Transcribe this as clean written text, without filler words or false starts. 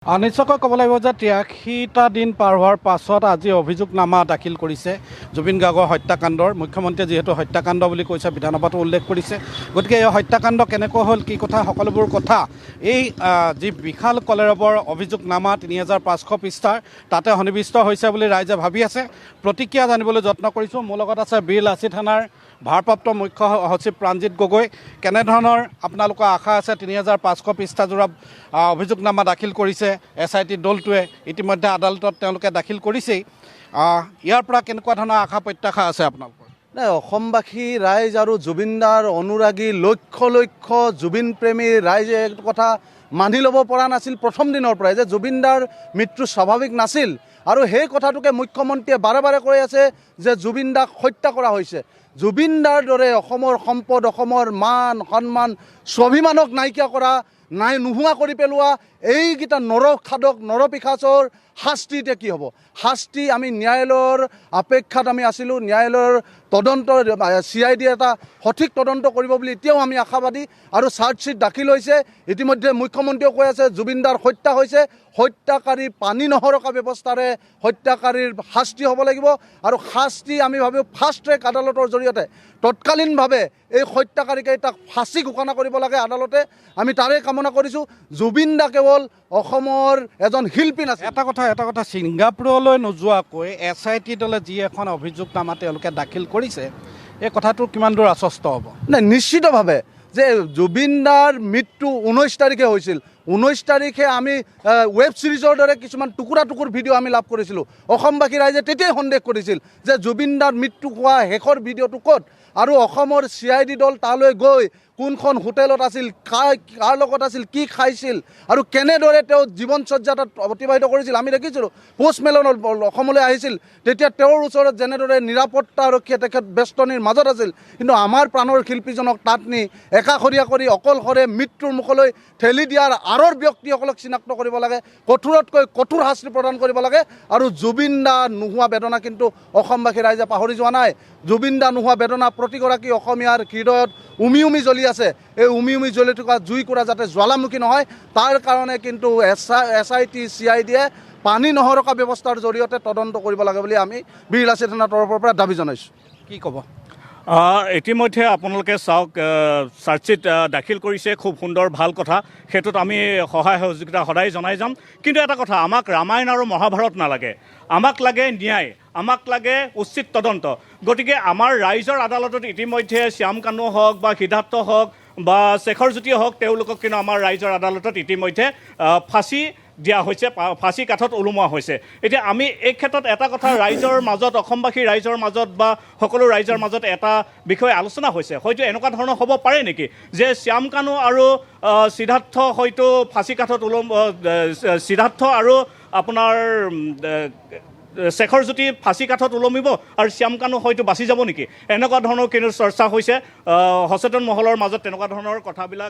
নিশ্চয়কৈ ক'ব লাগিব যে ৮৩টা দিন পাৰ হোৱাৰ পাছত আজি অভিযোগনামা দাখিল কৰিছে জুবিন গাৰ্গৰ হত্যাকাণ্ডৰ। মুখ্যমন্ত্ৰীয়ে যিহেতু হত্যাকাণ্ড বুলি কৈছে, বিধানসভাতো উল্লেখ কৰিছে। গতিকে এই হত্যাকাণ্ড কেনেকৈ হ'ল, কি কথা, সকলোবোৰ কথা এই যি বিশাল কলেৰৱৰ অভিযোগনামা ৩৫০০ পৃষ্ঠাৰ তাতে সন্নিৱিষ্ট হৈছে বুলি ৰাইজে ভাবি আছে। প্ৰতিক্ৰিয়া জানিবলৈ যত্ন কৰিছোঁ। মোৰ লগত আছে বীৰলাচি থানাৰ ভাৰপ্ৰাপ্ত মুখ্য সচিব প্ৰাণজিৎ গগৈ। কেনেধৰণৰ আপোনালোকৰ আশা আছে? ৩৫০০ পৃষ্ঠাজোৰা অভিযোগনামা দাখিল কৰিছে SIT দলটোৱে, ইতিমধ্যে আদালতত তেওঁলোকে দাখিল কৰিছেই। ইয়াৰ পৰা কেনেকুৱা ধৰণৰ আশা প্ৰত্যাশা আছে আপোনালোকৰ? নাই, অসমবাসী ৰাইজ আৰু জুবিনদাৰ অনুৰাগী লক্ষ লক্ষ জুবিন প্ৰেমী ৰাইজে এইটো কথা মানি ল'ব পৰা নাছিল প্ৰথম দিনৰ পৰাই যে জুবিনদাৰ মৃত্যু স্বাভাৱিক নাছিল। আৰু সেই কথাটোকে মুখ্যমন্ত্ৰীয়ে বাৰে বাৰে কৈ আছে যে জুবিনদাক হত্যা কৰা হৈছে। জুবিনদাৰ দৰে অসমৰ সম্পদ, অসমৰ মান সন্মান, স্বাভিমানক নাইকিয়া কৰা, নোহোৱা কৰি পেলোৱা এইকেইটা নৰখাদক নৰপিশাচৰ শাস্তি এতিয়া কি হ'ব? শাস্তি আমি ন্যায়ালয়ৰ অপেক্ষাত আমি আছিলোঁ। ন্যায়ালয়ৰ তদন্ত CID এটা সঠিক তদন্ত কৰিব বুলি এতিয়াও আমি আশাবাদী। আৰু চাৰ্জশ্বিট দাখিল হৈছে। ইতিমধ্যে মুখ্যমন্ত্ৰীয়েও কৈ আছে জুবিনদাৰ হত্যা হৈছে, হত্যাকাৰী পানী নসৰকা ব্যৱস্থাৰে হত্যাকাৰীৰ শাস্তি হ'ব লাগিব। আৰু শাস্তি আমি ভাবোঁ ফাষ্ট ট্ৰেক আদালতৰ জৰিয়তে তৎকালীনভাৱে এই হত্যাকাৰীকেইটাক ফাঁচি ঘোষণা কৰিব লাগে আদালতে। আমি তাৰে কামনা কৰিছোঁ। জুবিনদা কেৱল অসমৰ এজন শিল্পী নাছিল। এটা কথা ছিংগাপুৰলৈ নোযোৱাকৈ SIT দলে যি এখন অভিযোগনামা তেওঁলোকে দাখিল কৰিছে, এই কথাটো কিমান দূৰ আশ্বস্ত হ'ব? নাই, নিশ্চিতভাৱে যে জুবিনদাৰ মৃত্যু 19 তাৰিখে হৈছিল। 19 তাৰিখে আমি ৱেব ছিৰিজৰ দৰে কিছুমান টুকুৰা ভিডিঅ' আমি লাভ কৰিছিলোঁ। অসমবাসী ৰাইজে তেতিয়াই সন্দেহ কৰিছিল যে জুবিনদাৰ মৃত্যু হোৱা শেষৰ ভিডিঅ'টো ক'ত। আৰু অসমৰ CID দল তালৈ গৈ কোনখন হোটেলত আছিল, কাৰ লগত আছিল, কি খাইছিল আৰু কেনেদৰে তেওঁ জীৱনচৰ্যা তাত অতিবাহিত কৰিছিল আমি দেখিছিলোঁ। পোষ্টমেলনত অসমলৈ আহিছিল, তেতিয়া তেওঁৰ ওচৰত যেনেদৰে নিৰাপত্তা আৰক্ষীয়ে তেখেত বেষ্টনীৰ মাজত আছিল। কিন্তু আমাৰ প্ৰাণৰ শিল্পীজনক তাত নি একাষৰীয়া কৰি অকলশৰে মৃত্যুৰ মুখলৈ ঠেলি দিয়াৰ আঁৰৰ ব্যক্তিসকলক চিনাক্ত কৰিব লাগে, কঠোৰতকৈ কঠোৰ শাস্তি প্ৰদান কৰিব লাগে। আৰু জুবিনদা নোহোৱা বেদনা কিন্তু অসমবাসী ৰাইজে পাহৰি যোৱা নাই। জুবিনদা নোহোৱা বেদনা প্ৰতিগৰাকী অসমীয়াৰ হৃদয়ত উমি উমি জ্বলি আছে। এই উমি উমি জ্বলি থকা জুইকুৰা যাতে জ্বালামুখী নহয়, তাৰ কাৰণে কিন্তু SIT CIDয়ে পানী নসৰকা ব্যৱস্থাৰ জৰিয়তে তদন্ত কৰিব লাগে বুলি আমি বীৰলাচি থানাৰ তৰফৰ পৰা দাবী জনাইছোঁ। কি ক'ব? ইতিমধ্যে আপোনালোকে চাওক, চাৰ্জশ্বিট দাখিল কৰিছে, খুব সুন্দৰ, ভাল কথা। সেইটোত আমি সহায় সহযোগিতা সদায় জনাই যাম। কিন্তু এটা কথা, আমাক ৰামায়ণ আৰু মহাভাৰত নালাগে, আমাক লাগে ন্যায়, আমাক লাগে উচিত তদন্ত। গতিকে আমাৰ ৰাইজৰ আদালতত ইতিমধ্যে শ্যাম কানু হওক বা সিদ্ধাৰ্থ হওক বা শেখৰজ্যোতি হওক, তেওঁলোকক কিন্তু আমাৰ ৰাইজৰ আদালতত ইতিমধ্যে ফাঁচি দিয়া হৈছে, ফাঁচী কাঠত ওলোমোৱা হৈছে। এতিয়া আমি এই ক্ষেত্ৰত এটা কথা ৰাইজৰ মাজত, অসমবাসী ৰাইজৰ মাজত বা সকলো ৰাইজৰ মাজত এটা বিষয় আলোচনা হৈছে। হয়তো এনেকুৱা ধৰণৰ হ'ব পাৰে নেকি যে শ্যাম কানু আৰু সিদ্ধাৰ্থ হয়তো ফাঁচী কাঠত সিদ্ধাৰ্থ আৰু আপোনাৰ শেখৰজ্যোতি ফাঁচী কাঠত ওলমিব আৰু শ্যাম কানু হয়তো বাচি যাব নেকি? এনেকুৱা ধৰণৰ কিন্তু চৰ্চা হৈছে। সচেতন মহলৰ মাজত তেনেকুৱা ধৰণৰ কথাবিলাক